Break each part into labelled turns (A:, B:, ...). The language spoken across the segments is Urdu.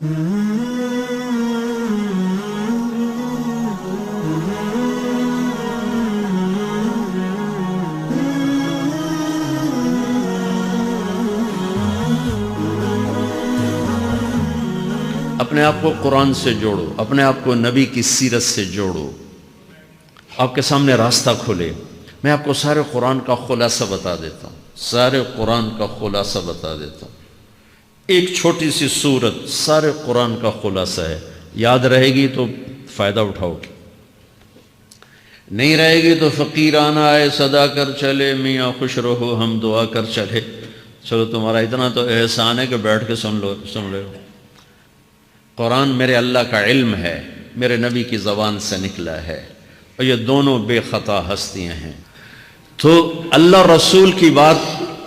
A: اپنے آپ کو قرآن سے جوڑو، اپنے آپ کو نبی کی سیرت سے جوڑو، آپ کے سامنے راستہ کھلے۔ میں آپ کو سارے قرآن کا خلاصہ بتا دیتا ہوں، سارے قرآن کا خلاصہ بتا دیتا ہوں۔ ایک چھوٹی سی سورت سارے قرآن کا خلاصہ ہے، یاد رہے گی تو فائدہ اٹھاؤ گے، نہیں رہے گی تو فقیرانہ آئے صدا کر چلے، میاں خوش رہو ہم دعا کر چلے۔ چلو تمہارا اتنا تو احسان ہے کہ بیٹھ کے سن لے۔ قرآن میرے اللہ کا علم ہے، میرے نبی کی زبان سے نکلا ہے، اور یہ دونوں بے خطا ہستیاں ہیں۔ تو اللہ رسول کی بات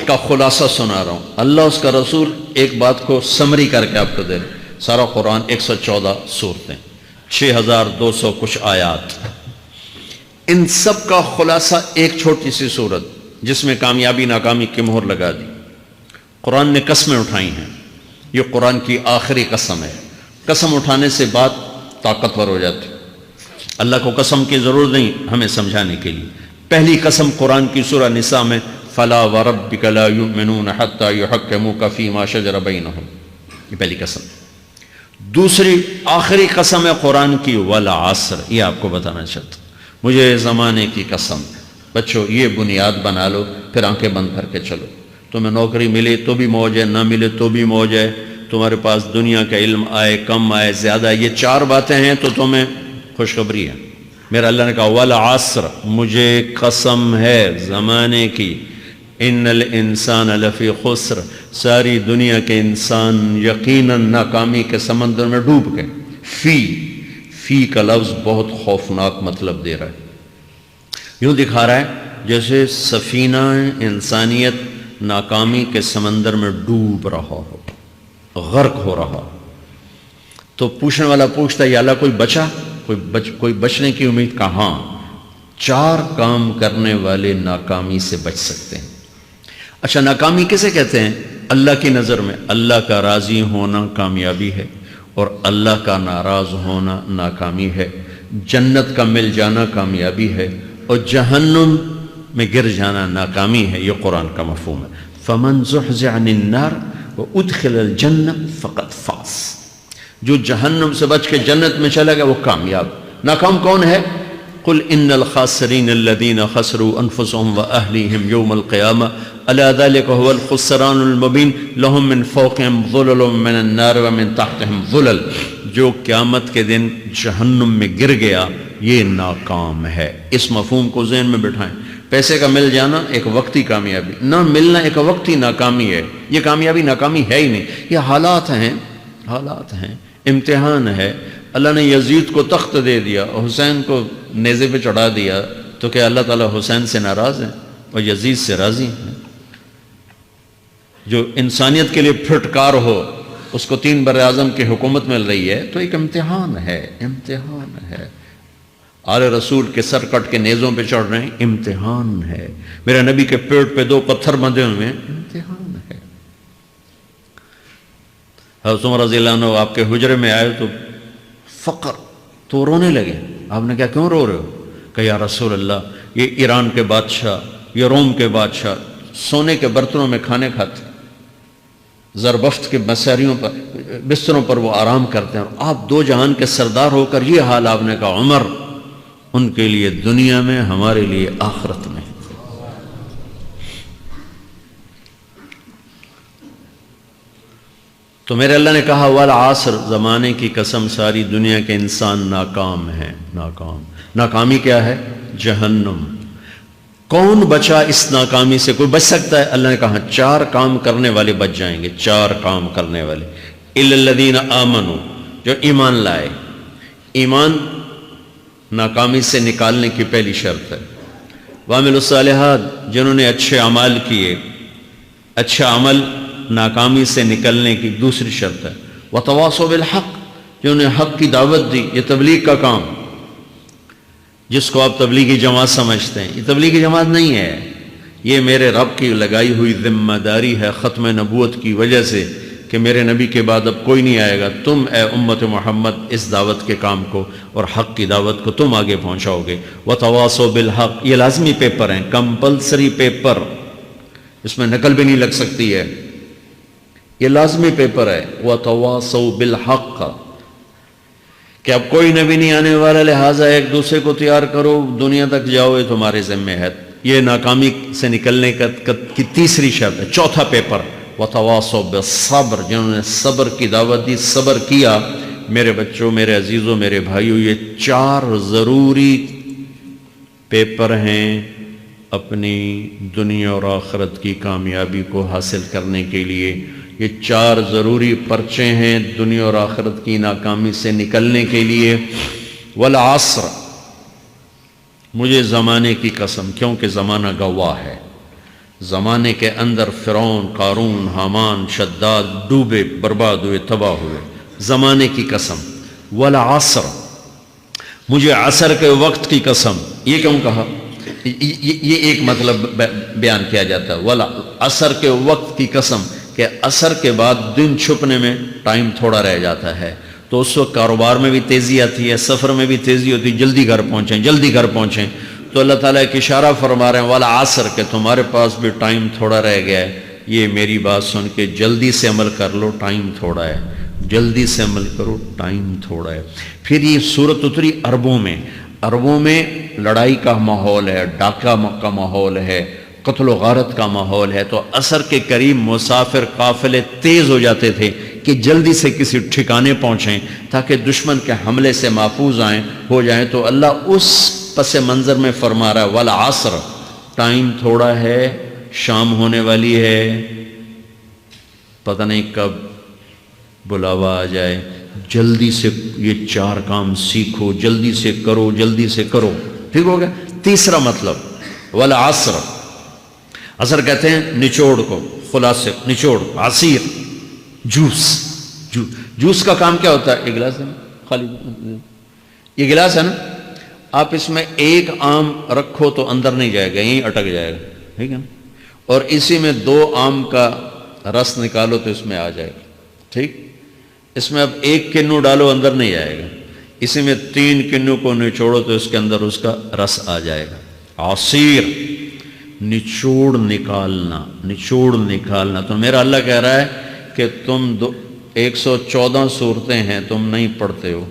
A: کا خلاصہ سنا رہا ہوں، اللہ اس کا رسول ایک بات کو سمری کر کے آپ کو دے رہے۔ سارا قرآن 114 سورتیں، 6200 کچھ آیات، ان سب کا خلاصہ ایک چھوٹی سی سورت جس میں کامیابی ناکامی کی مہر لگا دی۔ قرآن نے قسمیں اٹھائی ہیں، یہ قرآن کی آخری قسم ہے۔ قسم اٹھانے سے بات طاقتور ہو جاتی، اللہ کو قسم کی ضرورت نہیں ہمیں سمجھانے کے لیے۔ پہلی قسم قرآن کی سورہ نساء میں فَلَا وَرَبِّكَ لَا يُؤْمِنُونَ حَتَّى يُحَكِّمُوكَ فِي مَا شَجَرَ بَيْنَهُمْ، یہ پہلی قسم۔ دوسری آخری قسم ہے قرآن کی وَالْعَصْرِ، یہ آپ کو بتانا چاہتا ہوں، مجھے زمانے کی قسم۔ بچوں یہ بنیاد بنا لو، پھر آنکھیں بند کر کے چلو۔ تمہیں نوکری ملے تو بھی موج ہے، نہ ملے تو بھی موج ہے، تمہارے پاس دنیا کا علم آئے کم آئے زیادہ، یہ چار باتیں ہیں تو تمہیں خوشخبری ہے۔ میرا اللہ نے کہا والعصر، مجھے قسم ہے زمانے کی، ان الانسان لفی خسر، ساری دنیا کے انسان یقیناً ناکامی کے سمندر میں ڈوب گئے۔ فی کا لفظ بہت خوفناک مطلب دے رہا ہے، یوں دکھا رہا ہے جیسے سفینہ انسانیت ناکامی کے سمندر میں ڈوب رہا ہو، غرق ہو رہا۔ تو پوچھنے والا پوچھتا ہے یا اللہ کوئی بچا، کوئی بچنے کی امید؟ کہاں؟ چار کام کرنے والے ناکامی سے بچ سکتے ہیں۔ اچھا ناکامی کسے کہتے ہیں؟ اللہ کی نظر میں اللہ کا راضی ہونا کامیابی ہے، اور اللہ کا ناراض ہونا ناکامی ہے۔ جنت کا مل جانا کامیابی ہے، اور جہنم میں گر جانا ناکامی ہے۔ یہ قرآن کا مفہوم ہے۔ فَمَنْ زُحْزِحَ عَنِ النَّارِ وَأُدْخِلَ الْجَنَّةَ فَقَدْ فَازَ، جو جہنم سے بچ کے جنت میں چلا گیا وہ کامیاب۔ ناکام کون ہے؟ قُلْ إِنَّ الْخَاسِرِينَ الَّذِينَ خَسِرُوا أَنفُسَهُمْ وَأَهْلِيهِمْ يَوْمَ الْقِيَامَةِ أَلَا ذَلِكَ هُوَ الْخُسْرَانُ الْمُبِينُ لَهُم مِّن فَوْقِهِمْ ظُلُلٌ مِّنَ النَّارِ وَمِن تَحْتِهِمْ ظُلَلٌ، جو قیامت کے دن جہنم میں گر گیا یہ ناکام ہے۔ اس مفہوم کو ذہن میں بٹھائیں۔ پیسے کا مل جانا ایک وقتی کامیابی، نہ ملنا ایک وقتی ناکامی ہے۔ یہ کامیابی ناکامی ہے ہی نہیں، یہ حالات ہیں، امتحان ہے۔ اللہ نے یزید کو تخت دے دیا اور حسین کو نیزے پہ چڑھا دیا، تو کیا اللہ تعالیٰ حسین سے ناراض ہیں اور یزید سے راضی ہیں؟ جو انسانیت کے لیے پھٹکار ہو اس کو 3 براعظم کی حکومت مل رہی ہے تو ایک امتحان ہے۔ آل رسول کے سر کٹ کے نیزوں پہ چڑھ رہے ہیں، امتحان ہے۔ میرے نبی کے پیٹ پہ 2 پتھر بندھے ہوئے ہیں، امتحان ہے۔ حضرت عمر رضی اللہ عنہ آپ کے حجرے میں آئے تو فقر تو رونے لگے۔ آپ نے کہا کیوں رو رہے ہو؟ کہ یا رسول اللہ یہ ایران کے بادشاہ، یہ روم کے بادشاہ سونے کے برتنوں میں کھانے کھاتے، زربفت کے بستروں پر وہ آرام کرتے ہیں، اور آپ 2 جہان کے سردار ہو کر یہ حال۔ آپ نے کہا عمر ان کے لیے دنیا میں، ہمارے لیے آخرت میں۔ تو میرے اللہ نے کہا والعصر، زمانے کی قسم ساری دنیا کے انسان ناکام ہیں، ناکامی کیا ہے؟ جہنم۔ کون بچا اس ناکامی سے؟ کوئی بچ سکتا ہے؟ اللہ نے کہا 4 کام کرنے والے بچ جائیں گے، 4 کام کرنے والے۔ اِلَّا الَّذِينَ آمَنُوا، جو ایمان لائے۔ ایمان ناکامی سے نکالنے کی پہلی شرط ہے۔ وَعَمِلُوا الصَّالِحَاتِ، جنہوں نے اچھے اعمال کیے۔ اچھا عمل ناکامی سے نکلنے کی دوسری شرط ہے۔ وَتَوَاصَوْا بِالْحَقِّ، جنہوں نے حق کی دعوت دی۔ یہ تبلیغ کا کام، جس کو آپ تبلیغی جماعت سمجھتے ہیں، یہ تبلیغی جماعت نہیں ہے، یہ میرے رب کی لگائی ہوئی ذمہ داری ہے ختم نبوت کی وجہ سے کہ میرے نبی کے بعد اب کوئی نہیں آئے گا، تم اے امت محمد اس دعوت کے کام کو اور حق کی دعوت کو تم آگے پہنچاؤ گے۔ وَتَوَاصَوْا بِالْحَقِّ، یہ لازمی پیپر ہیں، کمپلسری پیپر، اس میں نقل بھی نہیں لگ سکتی ہے، یہ لازمی پیپر ہے۔ وَتَوَاصَوْا بِالْحَقِّ، کہ اب کوئی نبی نہیں آنے والا، لہٰذا ایک دوسرے کو تیار کرو، دنیا تک جاؤ، یہ تمہارے ذمہ ہے۔ یہ ناکامی سے نکلنے کی تیسری شرط ہے۔ چوتھا پیپر وَتَوَاصَوْا بِالصَّبْرِ، جنہوں نے صبر کی دعوت دی، صبر کیا۔ میرے بچوں، میرے عزیزوں، میرے بھائیوں، یہ 4 ضروری پیپر ہیں اپنی دنیا اور آخرت کی کامیابی کو حاصل کرنے کے لیے۔ یہ 4 ضروری پرچے ہیں دنیا اور آخرت کی ناکامی سے نکلنے کے لیے۔ والعصر، مجھے زمانے کی قسم، کیونکہ زمانہ گواہ ہے، زمانے کے اندر فرعون، قارون، حامان، شداد ڈوبے، برباد ہوئے، تباہ ہوئے، زمانے کی قسم۔ والعصر، مجھے عصر کے وقت کی قسم۔ یہ کیوں کہا؟ یہ ایک مطلب بیان کیا جاتا ہے، والعصر کے وقت کی قسم، کہ عصر کے بعد دن چھپنے میں ٹائم تھوڑا رہ جاتا ہے، تو اس وقت کاروبار میں بھی تیزی آتی ہے، سفر میں بھی تیزی ہوتی ہے، جلدی گھر پہنچیں، جلدی گھر پہنچیں۔ تو اللہ تعالیٰ ایک اشارہ فرما رہے ہیں والعصر، کہ تمہارے پاس بھی ٹائم تھوڑا رہ گیا ہے، یہ میری بات سن کے جلدی سے عمل کر لو، ٹائم تھوڑا ہے، جلدی سے عمل کرو، ٹائم تھوڑا ہے۔ پھر یہ صورت اتری عربوں میں، عربوں میں لڑائی کا ماحول ہے، ڈاکہ کا ماحول ہے، قتل و غارت کا ماحول ہے، تو عصر کے قریب مسافر قافلے تیز ہو جاتے تھے کہ جلدی سے کسی ٹھکانے پہنچیں تاکہ دشمن کے حملے سے محفوظ ہو جائیں۔ تو اللہ اس پس منظر میں فرما رہا ہے والعصر، ٹائم تھوڑا ہے، شام ہونے والی ہے، پتہ نہیں کب بلاوا آ جائے، جلدی سے یہ 4 کام سیکھو، جلدی سے کرو، جلدی سے کرو۔ ٹھیک ہو گیا؟ تیسرا مطلب والعصر، عصر کہتے ہیں نچوڑ کو، خلاصے، نچوڑ، عصیر، جوس کا کام کیا ہوتا ہے؟ یہ گلاس ہے نا، خالی یہ گلاس ہے نا، آپ اس میں 1 آم رکھو تو اندر نہیں جائے گا، یہیں اٹک جائے گا، ٹھیک ہے نا، اور اسی میں 2 آم کا رس نکالو تو اس میں آ جائے گا، ٹھیک۔ اس میں اب 1 کنو ڈالو، اندر نہیں آئے گا، اسی میں 3 کنو کو نچوڑو تو اس کے اندر اس کا رس آ جائے گا۔ عصیر، نچوڑ نکالنا، نچوڑ نکالنا۔ تو میرا اللہ کہہ رہا ہے کہ تم 114 صورتیں ہیں، تم نہیں پڑھتے ہو،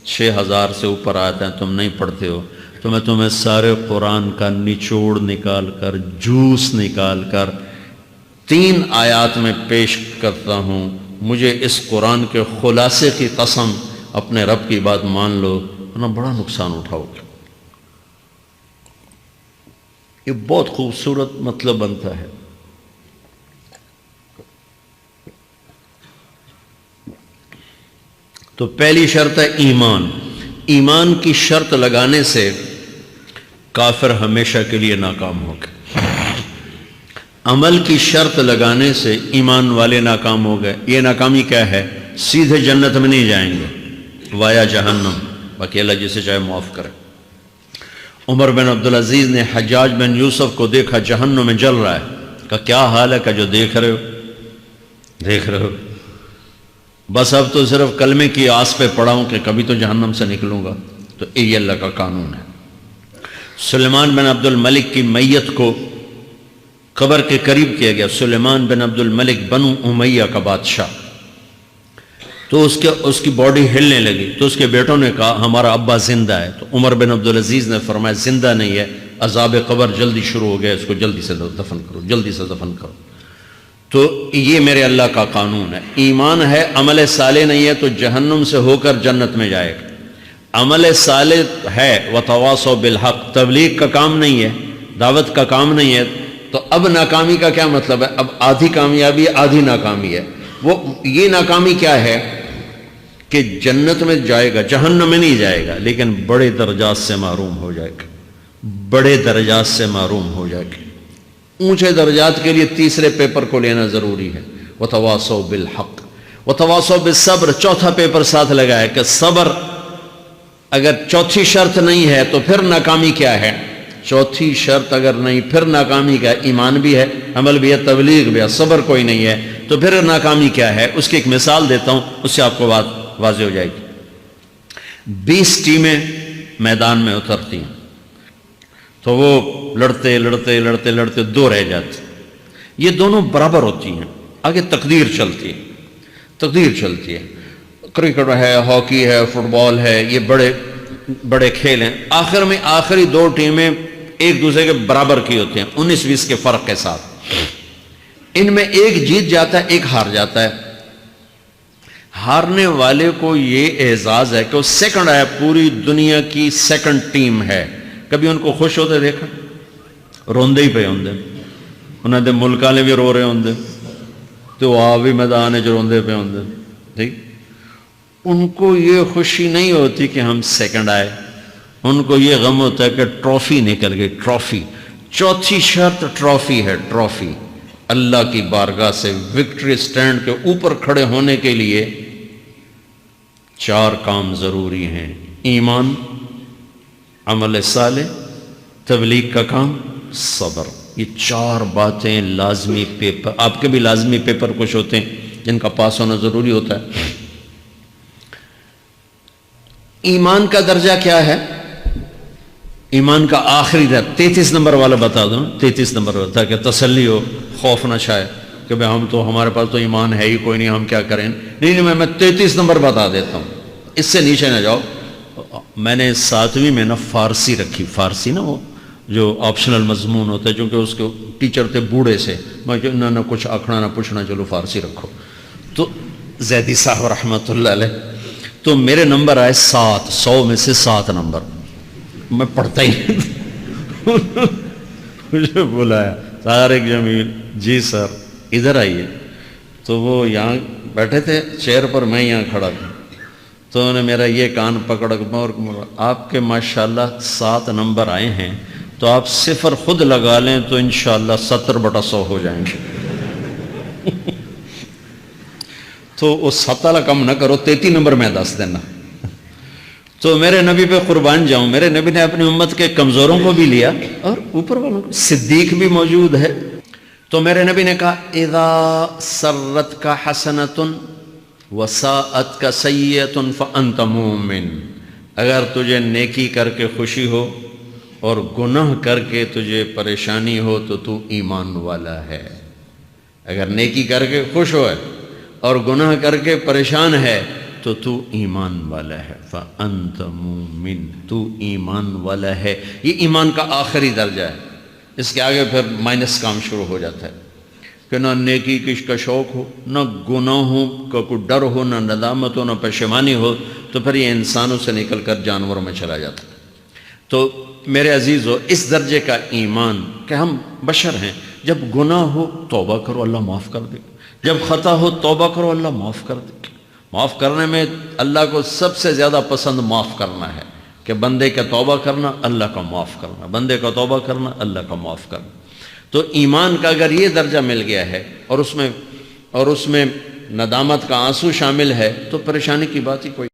A: 6000 سے اوپر آتے ہیں، تم نہیں پڑھتے ہو، تو میں تمہیں سارے قرآن کا نچوڑ نکال کر، جوس نکال کر 3 آیات میں پیش کرتا ہوں۔ مجھے اس قرآن کے خلاصے کی قسم، اپنے رب کی بات مان لو، ورنہ بڑا نقصان اٹھاؤ گے۔ یہ بہت خوبصورت مطلب بنتا ہے۔ تو پہلی شرط ہے ایمان۔ ایمان کی شرط لگانے سے کافر ہمیشہ کے لیے ناکام ہو گئے، عمل کی شرط لگانے سے ایمان والے ناکام ہو گئے۔ یہ ناکامی کیا ہے؟ سیدھے جنت میں نہیں جائیں گے، وایا جہنم، باقی اللہ جسے چاہے معاف کرے۔ عمر بن عبدالعزیز نے حجاج بن یوسف کو دیکھا جہنم میں جل رہا ہے، کہا کیا حال ہے؟ کہ جو دیکھ رہے ہو، بس اب تو صرف کلمے کی آس پہ پڑا ہوں کہ کبھی تو جہنم سے نکلوں گا۔ تو یہ اللہ کا قانون ہے۔ سلیمان بن عبد الملک کی میت کو قبر کے قریب کیا گیا، سلیمان بن عبد الملک بنو امیہ کا بادشاہ، تو اس کی باڈی ہلنے لگی، تو اس کے بیٹوں نے کہا ہمارا ابا زندہ ہے۔ تو عمر بن عبدالعزیز نے فرمایا زندہ نہیں ہے، عذاب قبر جلدی شروع ہو گیا، اس کو جلدی سے دفن کرو، جلدی سے دفن کرو۔ تو یہ میرے اللہ کا قانون ہے۔ ایمان ہے، عمل صالح نہیں ہے تو جہنم سے ہو کر جنت میں جائے گا۔ عمل صالح ہے، وتواصوا بالحق، تبلیغ کا کام نہیں ہے، دعوت کا کام نہیں ہے، تو اب ناکامی کا کیا مطلب ہے؟ اب آدھی کامیابی آدھی ناکامی ہے۔ وہ یہ ناکامی کیا ہے کہ جنت میں جائے گا، جہنم میں نہیں جائے گا، لیکن بڑے درجات سے محروم ہو جائے گا، بڑے درجات سے محروم ہو جائے گا۔ اونچے درجات کے لیے تیسرے پیپر کو لینا ضروری ہے، وتواصوا بالحق وتواصوا بالصبر۔ چوتھا پیپر ساتھ لگایا کہ صبر، اگر چوتھی شرط نہیں ہے تو پھر ناکامی کیا ہے؟ چوتھی شرط اگر نہیں، پھر ناکامی کیا ہے؟ ایمان بھی ہے، عمل بھی ہے، تبلیغ بھی ہے، صبر کوئی نہیں ہے، تو پھر ناکامی کیا ہے اس کی ایک مثال دیتا ہوں، اس سے آپ کو بات واضح ہو جائے گی۔ 20 ٹیمیں میدان میں اترتی ہیں تو وہ لڑتے لڑتے لڑتے لڑتے 2 رہ جاتے، یہ دونوں برابر ہوتی ہیں، آگے تقدیر چلتی ہے، تقدیر چلتی ہے، کرکٹ ہے، ہاکی ہے، فٹ بال ہے، یہ بڑے بڑے کھیل ہیں، آخر میں آخری 2 ٹیمیں ایک دوسرے کے برابر کی ہوتی ہیں 19-20 کے فرق کے ساتھ، ان میں ایک جیت جاتا ہے ایک ہار جاتا ہے، ہارنے والے کو یہ اعزاز ہے کہ وہ سیکنڈ آیا، پوری دنیا کی سیکنڈ ٹیم ہے، کبھی ان کو خوش ہوتے دیکھا؟ روندے ہی پہ ہوندے، انہوں نے ملک والے بھی رو رہے ہوندے تو آ بھی میدان جو روندے پہ ہوندے، ٹھیک، ان کو یہ خوشی نہیں ہوتی کہ ہم سیکنڈ آئے، ان کو یہ غم ہوتا ہے کہ ٹرافی نکل گئی، ٹرافی، چوتھی شرط ٹرافی ہے، ٹرافی، اللہ کی بارگاہ سے وکٹری سٹینڈ کے اوپر کھڑے ہونے کے لیے 4 کام ضروری ہیں، ایمان، عمل صالح، تبلیغ کا کام، صبر، یہ 4 باتیں لازمی پیپر، آپ کے بھی لازمی پیپر کچھ ہوتے ہیں جن کا پاس ہونا ضروری ہوتا ہے۔ ایمان کا درجہ کیا ہے؟ ایمان کا آخری درجہ 33 نمبر والا بتا دوں، 33 نمبر والا، تاکہ تسلی ہو، خوف نہ چھائے کہ بھئی ہم تو، ہمارے پاس تو ایمان ہے ہی کوئی نہیں، ہم کیا کریں، نہیں میں 33 نمبر بتا دیتا ہوں، اس سے نیچے نہ جاؤ۔ میں نے 7ویں میں نا فارسی رکھی، فارسی نا وہ جو آپشنل مضمون ہوتا ہے، چونکہ اس کے ٹیچر تھے بوڑھے سے، میں کہ نہ کچھ آکھنا نہ پوچھنا، چلو فارسی رکھو، تو زیدی صاحب رحمۃ اللہ علیہ، تو میرے نمبر آئے 7، 100 میں سے 7 نمبر، میں پڑھتا ہی مجھے بلایا طارق جمیل، جی سر ادھر آئیے، تو وہ یہاں بیٹھے تھے چیئر پر، میں یہاں کھڑا تھا، تو انہوں نے میرا یہ کان پکڑ اور آپ کے ماشاءاللہ 7 نمبر آئے ہیں، تو آپ 0 خود لگا لیں تو انشاءاللہ 70/100 ہو جائیں گے تو وہ 7 والا کم نہ کرو، 33 نمبر میں 10 دینا۔ تو میرے نبی پہ قربان جاؤں، میرے نبی نے اپنی امت کے کمزوروں کو بھی لیا اور اوپر والوں کو، صدیق بھی موجود ہے، تو میرے نبی نے کہا اذا سرتک حسنۃ وساءتک سیئۃ فانت مومن، اگر تجھے نیکی کر کے خوشی ہو اور گناہ کر کے تجھے پریشانی ہو تو ایمان والا ہے، اگر نیکی کر کے خوش ہو اور گناہ کر کے پریشان ہے تو ایمان والا ہے، فأنت مومن، تو ایمان والا ہے۔ یہ ایمان کا آخری درجہ ہے، اس کے آگے پھر مائنس کام شروع ہو جاتا ہے کہ نہ نیکی کا شوق ہو، نہ گناہوں کا کوئی ڈر ہو، نہ ندامت ہو، نہ پشیمانی ہو، تو پھر یہ انسانوں سے نکل کر جانوروں میں چلا جاتا ہے۔ تو میرے عزیزو، اس درجے کا ایمان کہ ہم بشر ہیں، جب گناہ ہو توبہ کرو اللہ معاف کر دے، جب خطا ہو توبہ کرو اللہ معاف کر دے۔ معاف کرنے میں اللہ کو سب سے زیادہ پسند معاف کرنا ہے، کہ بندے کا توبہ کرنا اللہ کا معاف کرنا، بندے کا توبہ کرنا اللہ کا معاف کرنا۔ تو ایمان کا اگر یہ درجہ مل گیا ہے اور اس میں ندامت کا آنسو شامل ہے تو پریشانی کی بات ہی کوئی